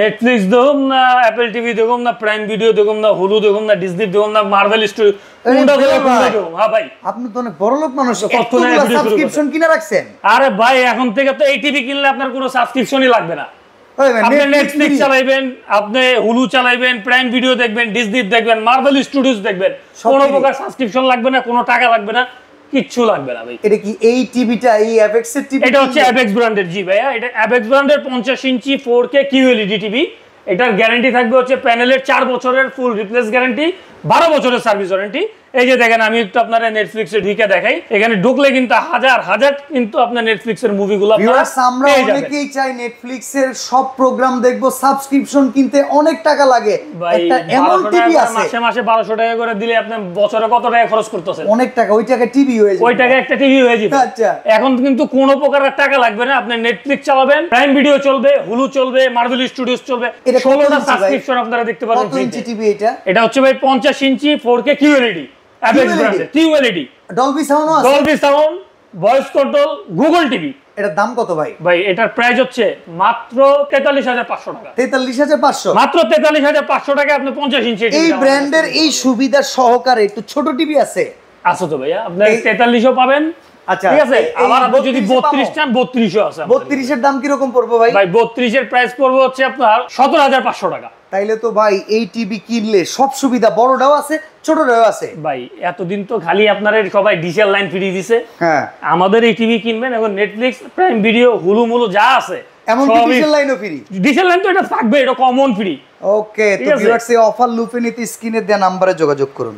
Netflix দেখুন না, Apple TV দেখুন না, প্রাইম ভিডিও দেখুন না, হুলু দেখুন না, ডিজনি দেখুন না, মার্ভেল স্টুডিও, কোনটা দেখুন? হ্যাঁ ভাই, আপনি তো অনেক বড় লোক মানুষ, কতগুলো সাবস্ক্রিপশন কিনে রাখছেন। আরে ভাই, এখন থেকে তো এই টিভি কিনলে আপনার কোনো সাবস্ক্রিপশনই লাগবে না। আপনি নেটফ্লিক্স চালাইবেন, আপনি হুলু চালাইবেন, প্রাইম ভিডিও দেখবেন, ডিজনি দেখবেন, মার্ভেল স্টুডিওস দেখবেন, কোনো প্রকার সাবস্ক্রিপশন লাগবে না, কোনো টাকা লাগবে না, কিচ্ছু লাগবে না ভাই। এটা কি এই টিভিটা এই অ্যাপেক্স এর টিভি? এটা হচ্ছে অ্যাপেক্স ব্র্যান্ডের। জি ভাইয়া, এটা অ্যাপেক্স ব্র্যান্ডের 50 ইঞ্চি 4K QLED টিভি। এটার গ্যারান্টি থাকবে হচ্ছে প্যানেলের 4 বছরের ফুল রিপ্লেস গ্যারান্টি, 12 বছরের সার্ভিস ওয়ারেন্টি। এই যে দেখেন, আমি একটু আপনারা নেটফ্লিক্সে ঢুকে দেখাই। এখানে ঢুকলে কিন্তু হাজার হাজার কিন্তু আপনার নেটফ্লিক্সের মুভিগুলো আমরা অনেকেই চাই নেটফ্লিক্সের সব প্রোগ্রাম দেখবো, সাবস্ক্রিপশন কিনতে অনেক টাকা লাগে। একটা এমন টিভি আছে মাসে মাসে 1200 টাকা করে দিলে আপনি বছরে কত টাকা খরচ করতেছেন? অনেক টাকা। ওই টাকা টিভি হয়ে যাবে, ওই টাকা একটা টিভি হয়ে যাবে। আচ্ছা, এখন কিন্তু কোনো প্রকারের টাকা লাগবে না। আপনি নেটফ্লিক্স চালাবেন, প্রাইম ভিডিও চলবে, হুলু চলবে, মার্ভেল স্টুডিওস চলবে, 16টা সাবস্ক্রিপশন আপনারা দেখতে পারবেন। কত ইঞ্চি টিভি এটা? এটা হচ্ছে ভাই 50 ইঞ্চি 4K QLED অ্যাপেক্স ব্র্যান্ডের QLED। ডলবি সাউন্ড আছে, Dolby sound, voice control, Google TV. এটার দাম কত ভাই? ভাই এটার প্রাইস হচ্ছে মাত্র 43,500 টাকা। 43,500? মাত্র 43,500 টাকা আপনি 50 ইঞ্চি। এই ব্র্যান্ডের এই সুবিধা সহকারে একটু ছোট টিভি আছে? আছে তো ভাইয়া, আপনি 43ও পাবেন। আচ্ছা, ঠিক আছে। আবার আপনি যদি 32 চান, 32ও আছে। 32 এর দাম কি রকম পড়বে ভাই? ভাই 32 এর প্রাইস পড়বে হচ্ছে আপনার 17,500 টাকা। তাইলে তো ভাই এই টিভি কিনলে সব সুবিধা, বড়টাও আছে ছোটটাও আছে। ভাই এতদিন তো খালি আপনারা সবাই ডিজিটাল লাইন ফ্রি দিছে। হ্যাঁ, আমাদের এই টিভি কিনবেন, এখন নেটফ্লিক্স, প্রাইম ভিডিও, হুলু মুলু যা আছে, এমন কি ডিজিটাল লাইনও ফ্রি? ডিজিটাল লাইন তো এটা থাকবে, এটা কমন ফ্রি। ওকে, তো ভিউয়ার্স এই অফার লুফে নিতে স্ক্রিনে দেওয়া নম্বরে যোগাযোগ করুন।